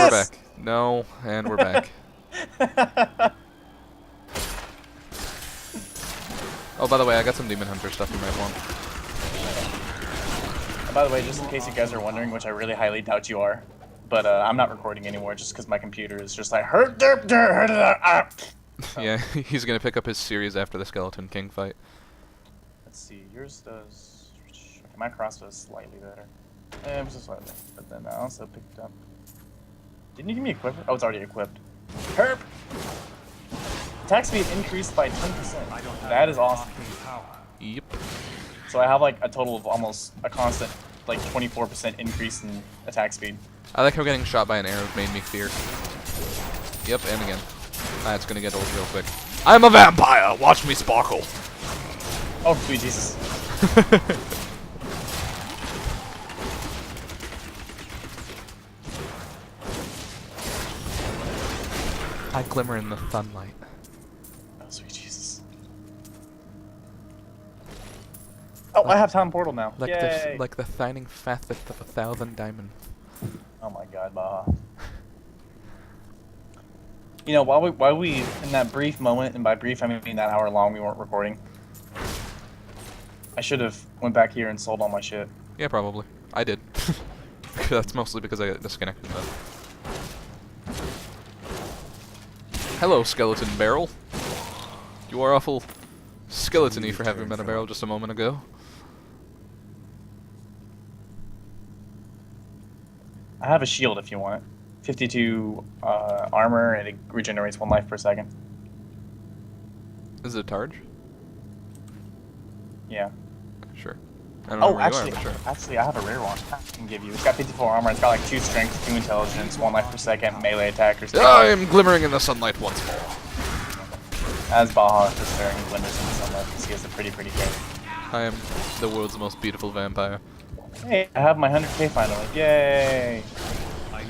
we're this! back. No, and we're back. Oh, by the way, I got some Demon Hunter stuff you might want. By the way, just in case you guys are wondering, which I really highly doubt you are, but I'm not recording anymore just because my computer is just like Yeah, he's gonna pick up his series after the Skeleton King fight. Let's see, yours does. Okay, my crossbow is slightly better. Just slightly. But then I also picked up. Didn't you give me equipment? Oh, it's already equipped. Herp! Attack speed increased by 10%. That is awesome. Yep. So I have like a total of almost a constant, like 24% increase in attack speed. I like how getting shot by an arrow made me fear. Yep, and again. It's gonna get old real quick. I'm a vampire! Watch me sparkle! Oh, sweet Jesus. I glimmer in the sunlight. Oh, sweet Jesus. Oh, I have Time Portal now. Yay! Like the shining facet of 1,000 diamonds. Oh my God, Baha. You know, while we in that brief moment, and by brief I mean that hour long we weren't recording, I should have went back here and sold all my shit. Yeah, probably. I did. That's mostly because I got disconnected. But. Hello, skeleton barrel. You are awful skeleton-y for having been a barrel just a moment ago. I have a shield if you want it. 52 armor, and it regenerates 1 life per second. Is it a Targe? Yeah. Sure. I don't know Oh, where actually, you are, but sure. actually, I have a rare one I can give you. It's got 54 armor. It's got like 2 strength, 2 intelligence, 1 life per second, melee attackers. I am glimmering in the sunlight once more. As Baha just staring and glimmers in the sunlight because he has a pretty face. I am the world's most beautiful vampire. Hey, I have my 100k finally. Yay!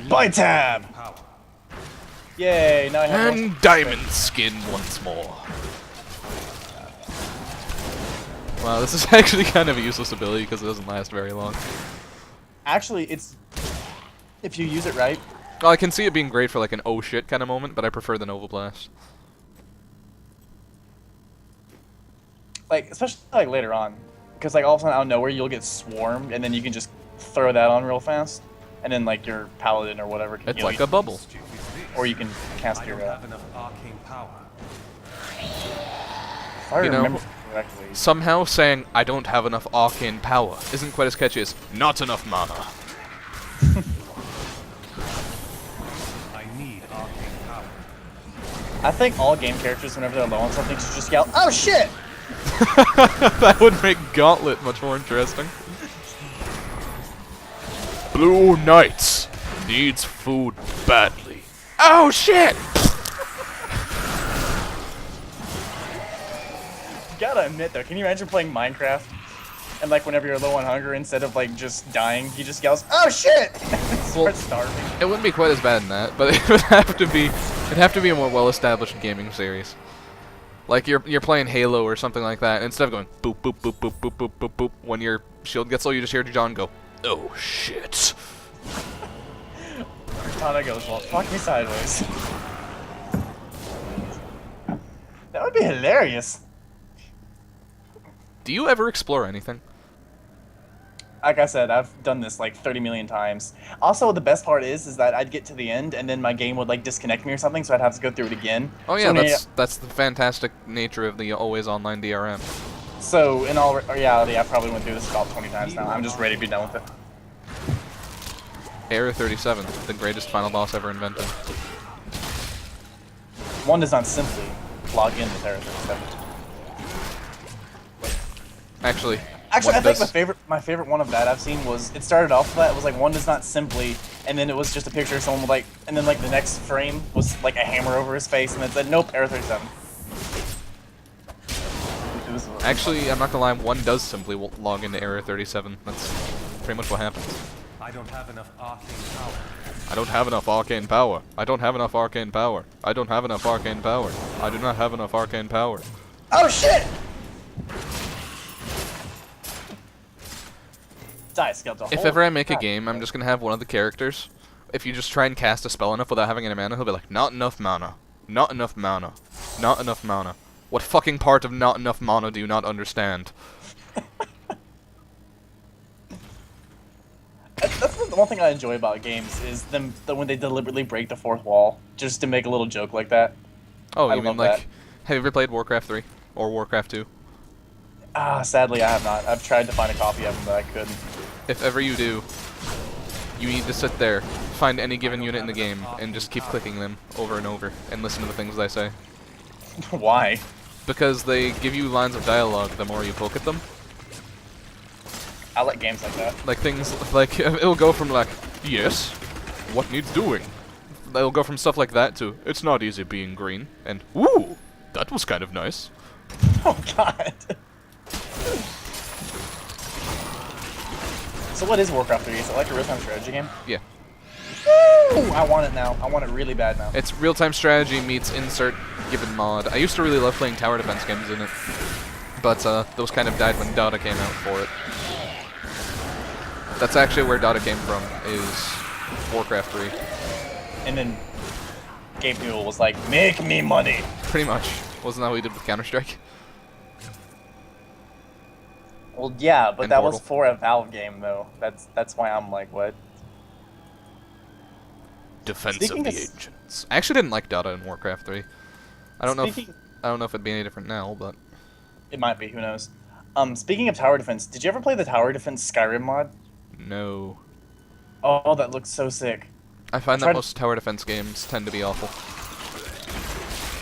Buy tab! Yay, now I have And diamond skin once more. Wow, this is actually kind of a useless ability because it doesn't last very long. Actually, it's... if you use it right... Well, I can see it being great for like an oh shit kind of moment, but I prefer the Nova Blast. Like, especially like later on. Because like all of a sudden out of nowhere you'll get swarmed and then you can just throw that on real fast. And then like your paladin or whatever can It's heal like you. a bubble. Or you can cast your... have enough arcane power. if I remember correctly... Somehow saying I don't have enough arcane power isn't quite as catchy as not enough mana. I need arcane power. I think all game characters, whenever they're low on something, should just yell, "Oh shit!" That would make Gauntlet much more interesting. Blue Knights needs food badly. Oh shit! Gotta admit though, can you imagine playing Minecraft and like whenever you're low on hunger, instead of like just dying, he just yells, "Oh shit!" and starts starving. It wouldn't be quite as bad in that, but it would have to be. It'd have to be a more well-established gaming series. Like you're playing Halo or something like that, and instead of going boop boop boop boop boop boop boop boop, when your shield gets low, you just hear John go, "Oh shit!" Cortana goes, "Well, fuck me sideways." That would be hilarious. Do you ever explore anything? Like I said, I've done this like 30 million times. Also, the best part is that I'd get to the end and then my game would like disconnect me or something, so I'd have to go through it again. Oh yeah, that's the fantastic nature of the always online DRM. So in all reality, I probably went through this about 20 times now. I'm just ready to be done with it. Error 37, the greatest final boss ever invented. One does not simply log in with Error 37. Actually, I think my favorite one of that I've seen was, it started off with that, it was like one does not simply, and then it was just a picture of someone with like, and then like the next frame was like a hammer over his face, and it said, "Nope, Error 37. Actually, I'm not gonna lie, one does simply log into Error 37. That's pretty much what happens. I don't have enough arcane power. I don't have enough arcane power. I don't have enough arcane power. I don't have enough arcane power. I do not have enough arcane power. Oh shit! Die, Skeletal. If ever I make a game, I'm just gonna have one of the characters if you just try and cast a spell enough without having any mana, he'll be like, not enough mana. Not enough mana. Not enough mana. What fucking part of not enough mana do you not understand? That's the one thing I enjoy about games is them when they deliberately break the fourth wall just to make a little joke like that. Oh, I you mean love like, that. have you ever played Warcraft 3 or Warcraft 2? Sadly, I have not. I've tried to find a copy of them, but I couldn't. If ever you do, you need to sit there, find any given unit in the game, and just keep clicking them over and over, and listen to the things they say. Why? Because they give you lines of dialogue the more you poke at them. I like games like that. Like things, like, it'll go from like, yes, what needs doing? It'll go from stuff like that to, it's not easy being green, and, ooh, that was kind of nice. Oh god. So what is Warcraft 3? Is it like a real-time strategy game? Yeah. Woo! I want it now. I want it really bad now. It's real-time strategy meets insert given mod. I used to really love playing tower defense games in it, but those kind of died when Dota came out for it. That's actually where Dota came from, is Warcraft 3. And then Gabe Newell was like, make me money! Pretty much. Wasn't that what we did with Counter-Strike? Well, yeah, but And that was Portal. for a Valve game, though. That's why I'm like, what? Defense Speaking of the of s- Ancients. I actually didn't like Dota in Warcraft 3. I don't know if Speaking- it'd be any different now, but It might be, who knows. Speaking of tower defense, did you ever play the tower defense Skyrim mod? no. Oh, that looks so sick. I find tried that to- most tower defense games tend to be awful.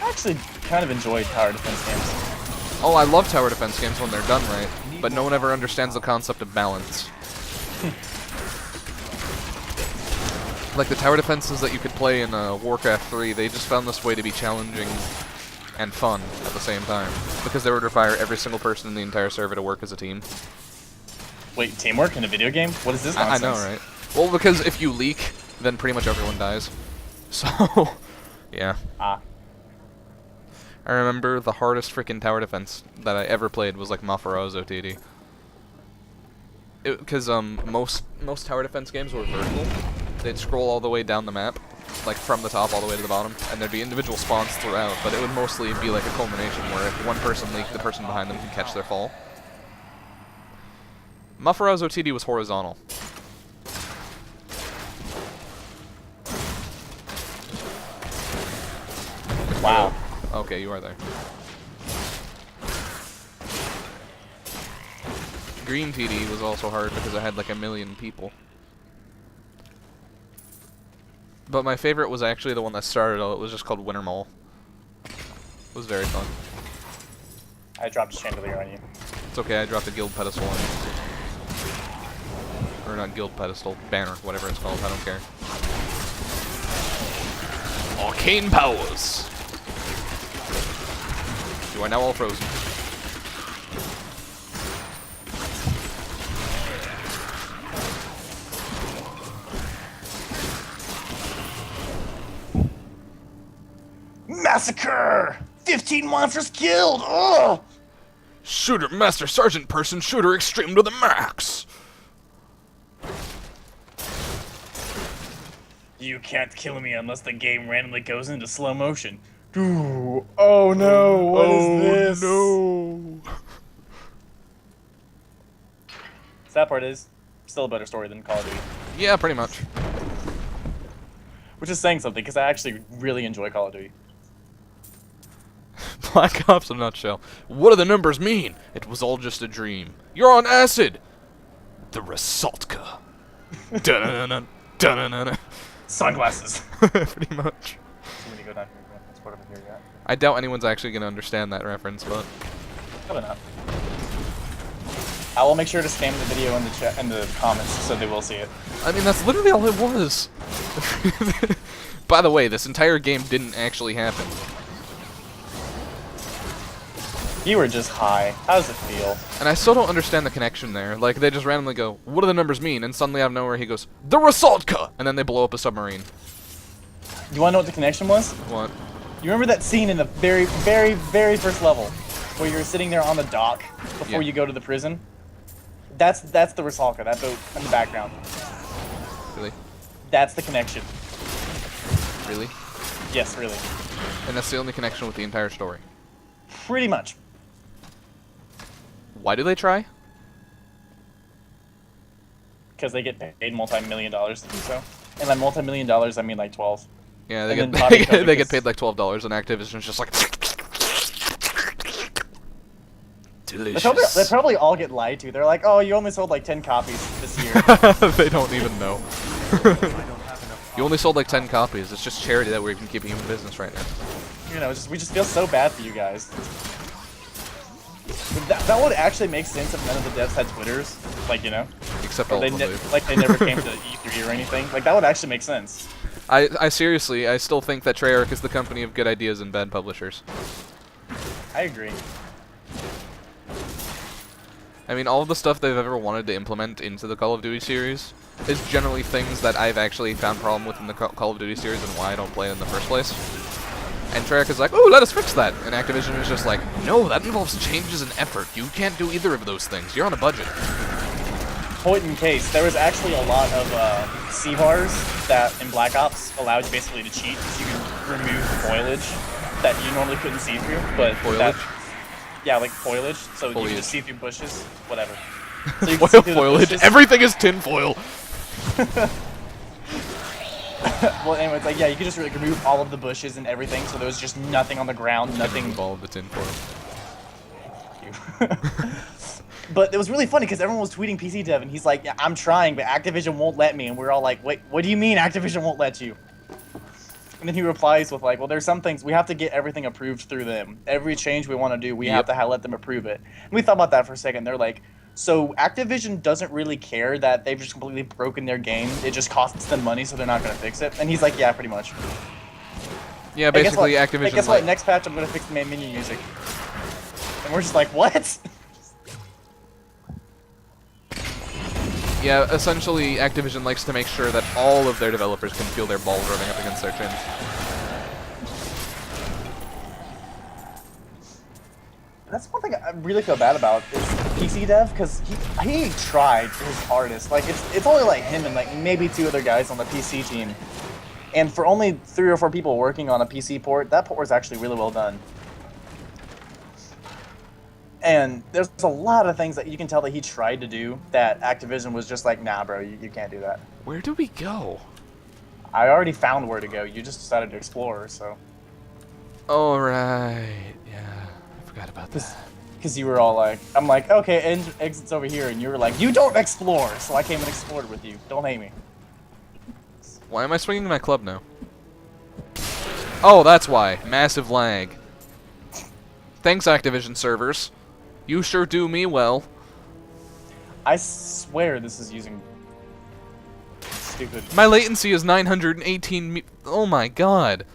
I actually kind of enjoy tower defense games. Oh, I love tower defense games when they're done right, but no one ever understands the concept of balance. Like the tower defenses that you could play in Warcraft 3, they just found this way to be challenging and fun at the same time, because they would require every single person in the entire server to work as a team. Wait, teamwork in a video game? What is this I nonsense? know, right? Well, because if you leak, then pretty much everyone dies. So, yeah. Ah. I remember the hardest freaking tower defense that I ever played was like Mafarozo TD. Because most tower defense games were vertical. They'd scroll all the way down the map, like from the top all the way to the bottom, and there'd be individual spawns throughout, but it would mostly be like a culmination where if one person leaked, the person behind them could catch their fall. Mafarozo TD was horizontal. Wow. Okay, you are there. Green TD was also hard because I had like 1 million people. But my favorite was actually the one that started all. It was just called Winter Mall. It was very fun. I dropped a chandelier on you. It's okay, I dropped a guild pedestal on you. Or not guild pedestal, banner, whatever it's called, I don't care. Arcane powers! You are now all frozen. Massacre! 15 monsters killed! Ugh! Shooter Master Sergeant Person Shooter Extreme to the max! You can't kill me unless the game randomly goes into slow motion. Ooh. Oh no, what is this? No! Sad part is, still a better story than Call of Duty. Yeah, pretty much. Which is saying something, because I actually really enjoy Call of Duty. Black Ops in a nutshell. What do the numbers mean? It was all just a dream. You're on acid! The Rasaltka. Dun-dun-dun-dun, dun-dun-dun-dun. Sunglasses! Pretty much. So when you go down here, that's part of it here, yeah. I doubt anyone's actually going to understand that reference, but Probably not. I will make sure to spam the video in the chat in the comments so they will see it. I mean, that's literally all it was. By the way, this entire game didn't actually happen. You were just high. How does it feel? And I still don't understand the connection there. Like, they just randomly go, what do the numbers mean? And suddenly out of nowhere he goes, the Rasaltka! And then they blow up a submarine. You wanna know what the connection was? What? You remember that scene in the very, very, very first level where you're sitting there on the dock before Yeah. you go to the prison? That's the Rasalka, that boat in the background. Really? That's the connection. Really? Yes, really. And that's the only connection with the entire story. Pretty much. Why do they try? Because they get paid multi-million dollars to do so. And by multi-million dollars, I mean like 12. Yeah, they And get then Bobby they get because- paid like $12, and Activision's just like delicious. They probably all get lied to. They're like, oh, you only sold like 10 copies this year. They don't even know. I don't have enough You only sold like 10 copies. It's just charity that we're even keeping you in business right now. You know, we just feel so bad for you guys. That would actually make sense if none of the devs had Twitters. Like, you know? Except Or all they of them do. like they never came to E3 or anything. Like, that would actually make sense. I seriously, I still think that Treyarch is the company of good ideas and bad publishers. I agree. I mean, all of the stuff they've ever wanted to implement into the Call of Duty series is generally things that I've actually found problem with in the Call of Duty series and why I don't play it in the first place. And Treyarch is like, oh, let us fix that. And Activision is just like, no, that involves changes in effort. You can't do either of those things. You're on a budget. Point in case, there was actually a lot of CVARs that in Black Ops allowed you basically to cheat because you could remove foliage that you normally couldn't see through. But Foliage? Yeah, like foliage. So you Foliage. can just see through bushes, whatever. So you can see Foil through the foliage. bushes. Everything is tinfoil. Well, anyway, it's like, yeah, you could just like, remove all of the bushes and everything, so there was just nothing on the ground, nothing. Remove all of the tinfoil. But it was really funny because everyone was tweeting PC Dev, and he's like, yeah, I'm trying, but Activision won't let me. And we're all like, wait, what do you mean Activision won't let you? And then he replies with like, well, there's some things, we have to get everything approved through them. Every change we want to do, we have to let them approve it. And we thought about that for a second. They're like, so Activision doesn't really care that they've just completely broken their game. It just costs them money, so they're not going to fix it. And he's like, yeah, pretty much. Yeah, Hey, guess basically what? Activision. Hey, guess what? Next patch, I'm going to fix the main menu music. And we're just like, what? Yeah, essentially Activision likes to make sure that all of their developers can feel their balls rubbing up against their chins. That's one thing I really feel bad about is PC Dev, because he tried his hardest. Like, it's only like him and like maybe 2 other guys on the PC team. And for only 3 or 4 people working on a PC port, that port was actually really well done. And there's a lot of things that you can tell that he tried to do that Activision was just like, nah, bro, you can't do that. Where do we go? I already found where to go. You just decided to explore, so. Alright, yeah. I forgot about that. Because you were all like, I'm like, okay, exit's over here. And you were like, you don't explore. So I came and explored with you. Don't hate me. Why am I swinging my club now? Oh, that's why. Massive lag. Thanks, Activision servers. You sure do me well. I swear this is using stupid. My latency is 918 oh my god.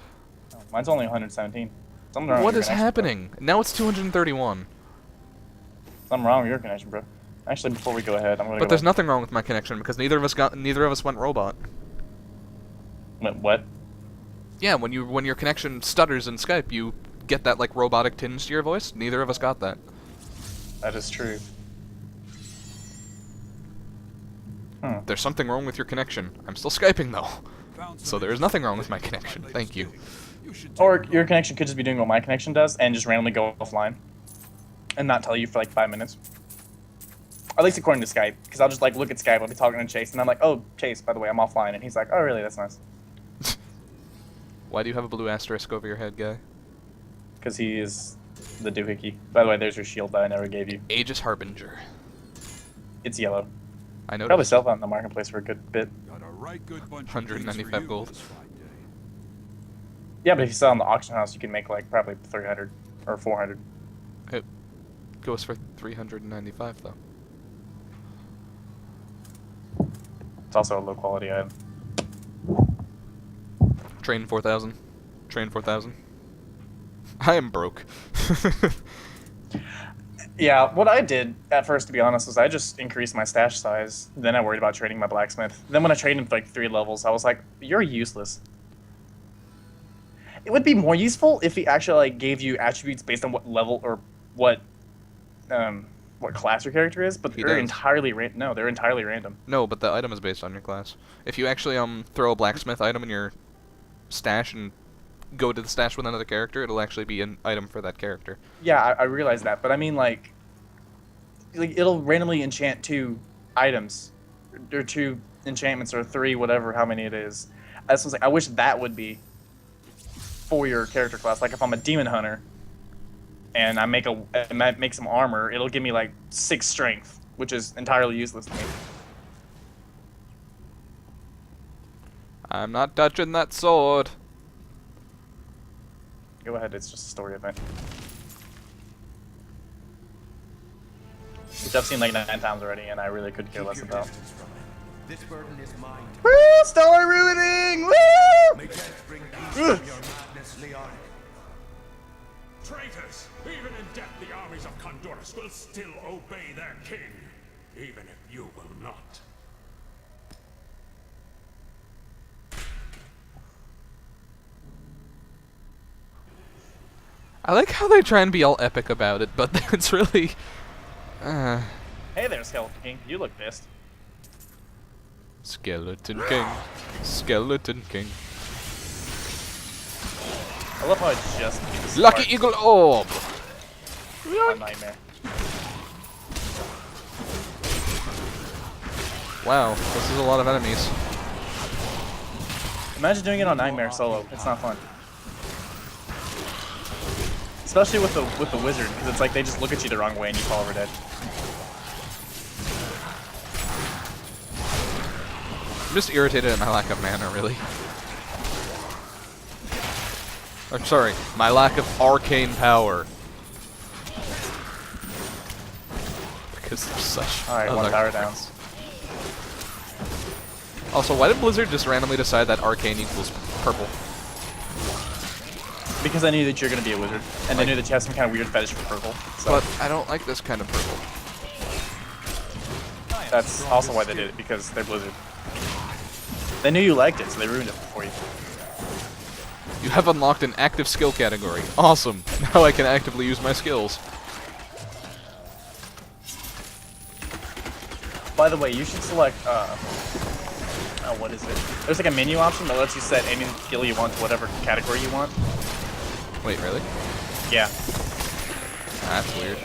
Oh, mine's only 117. Something wrong What with your is connection, happening? Now it's 231. Bro. Something wrong with your connection, bro. Actually, before we go ahead, I'm gonna. But there's nothing wrong with my connection because neither of us went robot. What? Yeah, when your connection stutters in Skype, you get that like robotic tinge to your voice. Neither of us got that. That is true. There's something wrong with your connection. I'm still Skyping though. So there is nothing wrong with my connection. Thank you. Or your connection could just be doing what my connection does and just randomly go offline, and not tell you for like 5 minutes. At least according to Skype, because I'll just like look at Skype, I'll be talking to Chase, and I'm like, oh, Chase, by the way, I'm offline, and he's like, oh, really? That's nice. Why do you have a blue asterisk over your head, guy? Because he is the doohickey. By the way, there's your shield that I never gave you. Aegis Harbinger. It's yellow. I know. Probably sell that in the marketplace for a good bit. Got a right good bunch of 195 things for you gold. this fine day. Yeah, but if you sell in the auction house, you can make like probably 300 or 400. It goes for 395 though. It's also a low quality item. Train 4000. Train 4000. I am broke. Yeah, what I did at first, to be honest, was I just increased my stash size. Then I worried about trading my blacksmith. Then when I traded him for like 3 levels, I was like, you're useless. It would be more useful if he actually like gave you attributes based on what level or what what class your character is, but He they're does. entirely no, they're entirely random. No, but the item is based on your class. If you actually throw a blacksmith item in your stash and go to the stash with another character, it'll actually be an item for that character. Yeah, I realize that, but I mean like it'll randomly enchant 2 items, or 2 enchantments, or 3, whatever, how many it is. That's what I'm saying. I wish that would be for your character class. Like if I'm a demon hunter and I make some armor, it'll give me like 6 strength, which is entirely useless to me. I'm not touching that sword. Go ahead, it's just a story event. Which I've seen like 9 times already, and I really could care less about. This burden is mine. Woo! Stellar ruining! Woo! May death bring peace from your madness, Leon. Traitors! Even in death, the armies of Condorus will still obey their king, even if you will not. I like how they try and be all epic about it, but it's really... Hey there, Skeleton King. You look pissed. Skeleton King. Skeleton King. I love how I just beat this Lucky part. Eagle Orb! A nightmare. Wow, this is a lot of enemies. Imagine doing it on Nightmare solo. It's not fun. Especially with the wizard, because it's like they just look at you the wrong way and you fall over dead. I'm just irritated at my lack of mana, really. I'm sorry, my lack of arcane power. Because there's such... Alright, other 1 power effects. down. Also, why did Blizzard just randomly decide that arcane equals purple? Because I knew that you're going to be a wizard, and I knew that you have some kind of weird fetish for purple. So But I don't like this kind of purple. that's also why they did it, because they're Blizzard. They knew you liked it, so they ruined it for you. You have unlocked an active skill category. Awesome. Now I can actively use my skills. By the way, you should select, oh, what is it? There's like a menu option that lets you set any skill you want to whatever category you want. Wait, really? Yeah. That's weird.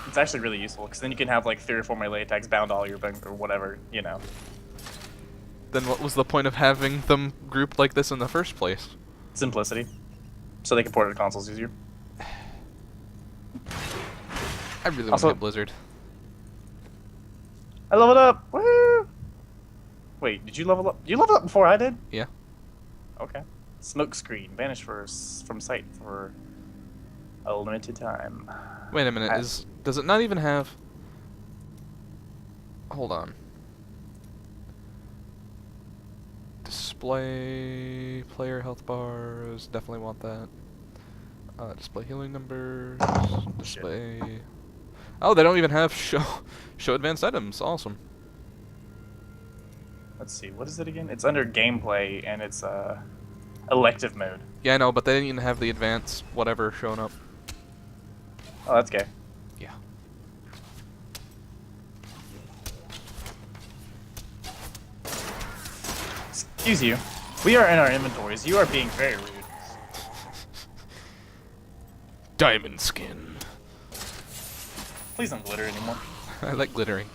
It's actually really useful, because then you can have like 3 or 4 melee attacks bound all your or whatever, you know. Then what was the point of having them grouped like this in the first place? Simplicity. So they can port it to consoles easier. I really want Also- to get Blizzard. I leveled up! Woo! Wait, did you level up? You leveled up before I did? Yeah. Okay. Smoke screen. Banish from sight for a limited time. Wait a minute, does it not even have... Hold on. Display player health bars, definitely want that. Display healing numbers, display... Oh, they don't even have show advanced items, awesome. Let's see, what is it again? It's under gameplay, and it's elective mode. Yeah, I know, but they didn't even have the advanced whatever showing up. Oh, that's gay. Yeah. Excuse you. We are in our inventories. You are being very rude. Diamond skin. Please don't glitter anymore. I like glittering.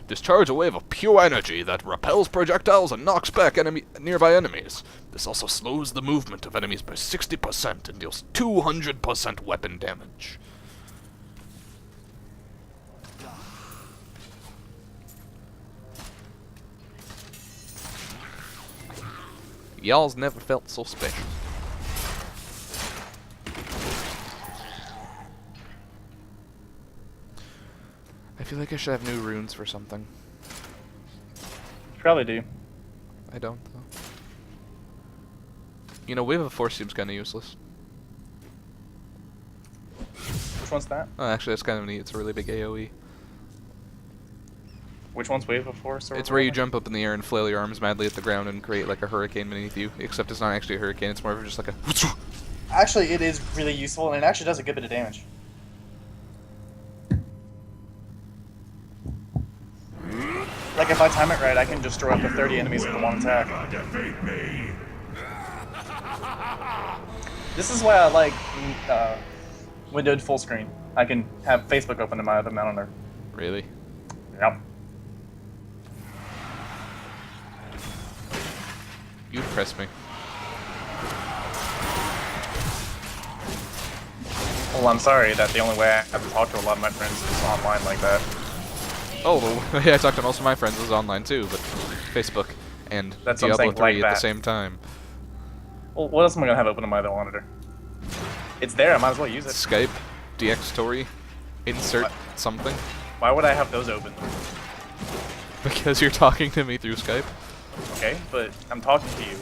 Discharge a wave of pure energy that repels projectiles and knocks back nearby enemies. This also slows the movement of enemies by 60% and deals 200% weapon damage. Y'all's never felt so special. I feel like I should have new runes for something. Probably do. I don't, though. You know, Wave of Force seems kind of useless. Which one's that? Oh, actually, that's kind of neat. It's a really big AoE. Which one's Wave of Force? Or It's where you whatever? jump up in the air and flail your arms madly at the ground and create like a hurricane beneath you. Except it's not actually a hurricane, it's more of just like a... Actually, it is really useful, and it actually does a good bit of damage. Like if I time it right, I can destroy up to 30 enemies with one attack. Defeat me. This is why I like windowed full screen. I can have Facebook open in my other monitor. Really? Yep. You impress me. Well, I'm sorry that the only way I have to talk to a lot of my friends is online like that. Oh, well, yeah, I talk to most of my friends is online too, but Facebook and That's what I'm Diablo saying, 3 like at the that. same time. Well, what else am I gonna have open on my other monitor? It's there. I might as well use it. Skype, DX Story, insert What? something. Why would I have those open? Because you're talking to me through Skype. Okay, but I'm talking to you.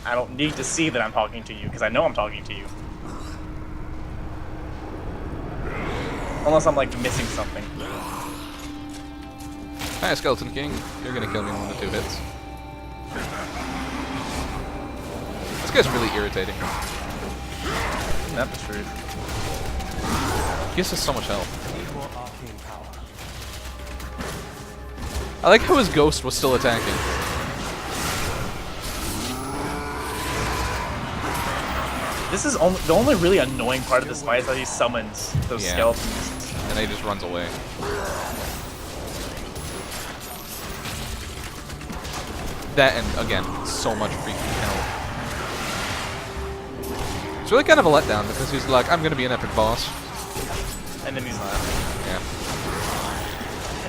I don't need to see that I'm talking to you because I know I'm talking to you. Unless I'm like missing something. Hi, Skeleton King. You're gonna kill me in 1 to 2 hits. This guy's really irritating. That's the truth. He gives us so much health. More arcane power. I like how his ghost was still attacking. This is the only really annoying part of this fight is that he summons those Yeah. skeletons. And then he just runs away. That and, again, so much freaking health. It's really kind of a letdown because he's like, I'm gonna be an epic boss. And then he's not. Yeah.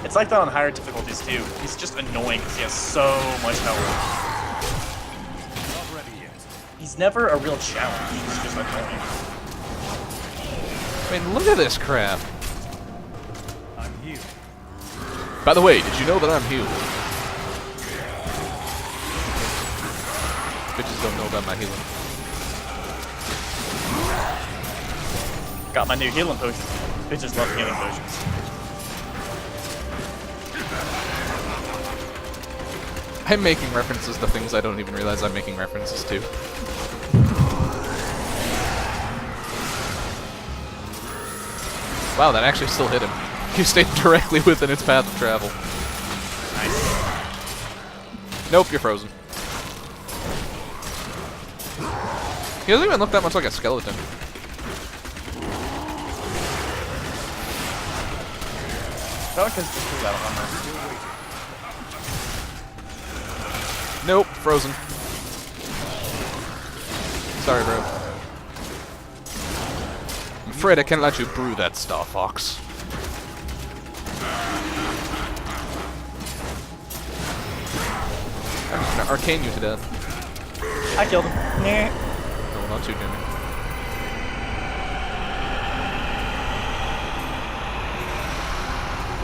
It's like that on higher difficulties too. He's just annoying because he has so much health. Not ready yet. He's never a real challenge. He's just annoying. I mean, look at this crap. I'm healed. By the way, did you know that I'm healed? Bitches don't know about my healing. Got my new healing potion. Bitches love healing potions. I'm making references to things I don't even realize I'm making references to. Wow, that actually still hit him. He stayed directly within its path of travel. Nice. Nope, you're frozen. He doesn't even look that much like a skeleton. Pelicans just pulled out of armor. Nope, frozen. Sorry, bro. I'm afraid I can't let you brew that Star Fox. I'm just gonna arcane you to death. I killed him. Nah. No, not you, Jimmy.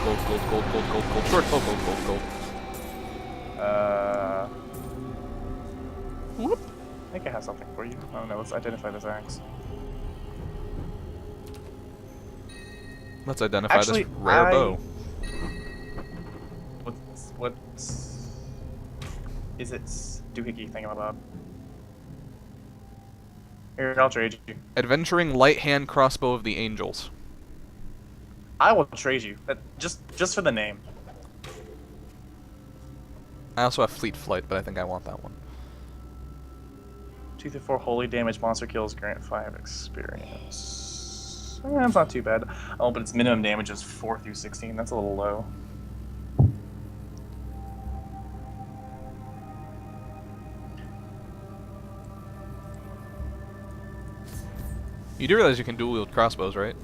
Gold, gold, gold, gold, gold, gold. Short, gold, gold, gold, gold. Whoop. I think I have something for you. Oh no, let's identify this axe. Let's identify Actually, this rare bow. What's is it doohickey thingamabob? Here, I'll trade you. Adventuring light hand crossbow of the angels. I will trade you. Just for the name. I also have fleet flight, but I think I want that one. 2 through 4 holy damage monster kills grant 5 experience. That's not too bad. Oh, but its minimum damage is 4 through 16. That's a little low. You do realize you can dual wield crossbows, right?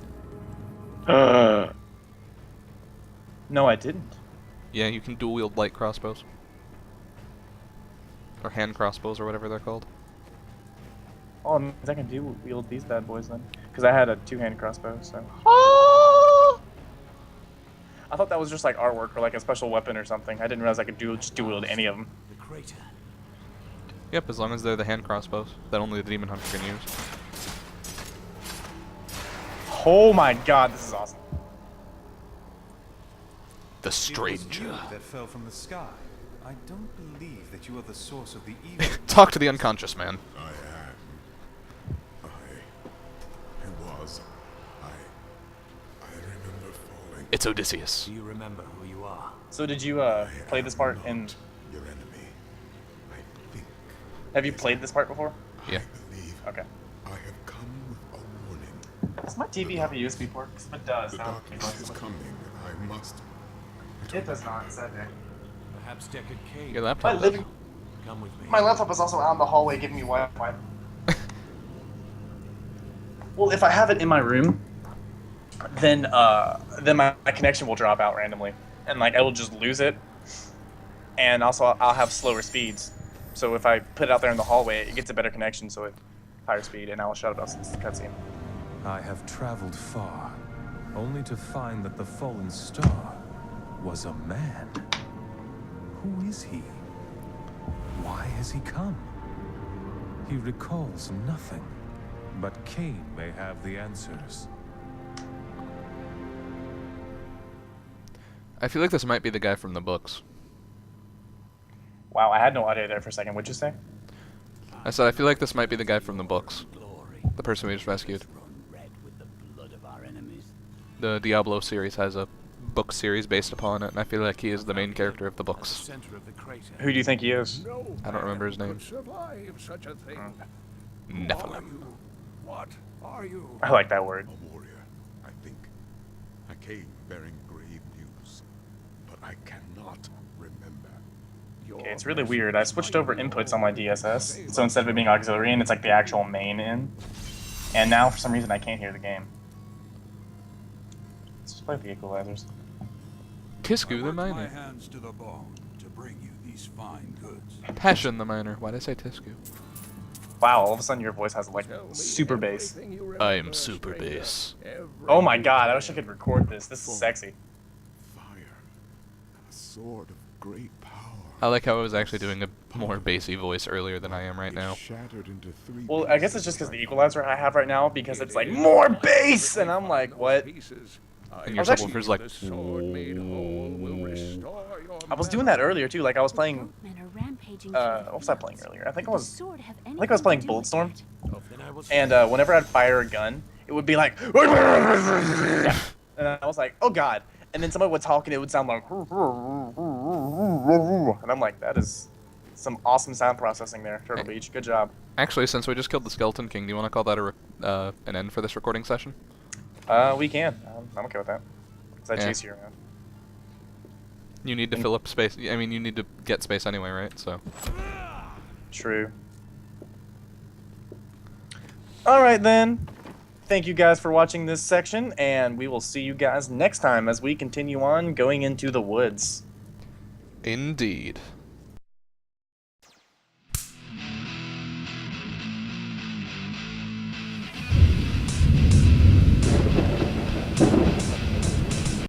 No, I didn't. Yeah, you can dual wield light crossbows. Or hand crossbows, or whatever they're called. Oh, it means I can dual wield these bad boys then. Because I had a 2-handed crossbow, so. I thought that was just like artwork or like a special weapon or something. I didn't realize I could just dual wield any of them. The crater. Yep, as long as they're the hand crossbows that only the demon hunter can use. Oh my god, this is awesome. The It was stranger. you that fell from the sky. I don't believe that you are the source of the evil. Talk to the unconscious man. I remember falling. It's Odysseus. Do you remember who you are? So did you play this part in? Your enemy. I think. Have you played this part before? Yeah. I believe Okay. I have come with a warning. Does my TV have a USB port? 'Cause if it does, The that would make darkness is sense. coming, and I must. It does not. It's that big. Perhaps Deckard Cain. Your My laptop does. living, Come with me. my laptop is also out in the hallway giving me Wi-Fi. Well, if I have it in my room, then my connection will drop out randomly, and like I will just lose it. And also I'll have slower speeds. So if I put it out there in the hallway, it gets a better connection, so it higher speed, and I'll shut it off since it's a cutscene. I have traveled far, only to find that the fallen star was a man. Who is he? Why has he come? He recalls nothing, but Cain may have the answers. I feel like this might be the guy from the books. Wow, I had no audio there for a second. What'd you say? I said I feel like this might be the guy from the books. The person we just rescued. The Diablo series has a book series based upon it, and I feel like he is the main character of the books. Who do you think he is? I don't remember his name. Survive such a thing. Nephilim. What are you? I like that word. A warrior, I think. I came bearing grave news, but I cannot remember. Okay, it's really weird. I switched over inputs on my DSS, so instead of it being auxiliary in, it's like the actual main in. And now, for some reason, I can't hear the game. Let's just play with the equalizers. Tisku the My Miner. hands to the bone to bring you these fine goods. Passion the Miner. Why'd I say Tisku? Wow, all of a sudden your voice has like super bass. I am super bass. Oh my god, I wish I could record this. This is sexy. Fire, a sword of great power. I like how I was actually doing a more bassy voice earlier than I am right now. Shattered into three Well, I guess it's just because the equalizer I have right now, because it's like more bass, and I'm like, what? And your was actually- subwoofer's like, I was doing that earlier too. Like I was playing. Men are rampaging What was I playing earlier? I think I was sword have I think I was playing anything to do with Bulletstorm. And whenever I'd fire a gun, it would be like, and I was like, oh god. And then somebody would talk, and it would sound like, and I'm like, that is some awesome sound processing there, Turtle Beach. Good job. actually, since we just killed the Skeleton King, do you want to call that an end for this recording session? We can. I'm okay with that. Cause I Yeah. chase you around. You need to fill up space. I mean, you need to get space anyway, right? So. True. All right then. Thank you guys for watching this section, and we will see you guys next time as we continue on going into the woods. Indeed.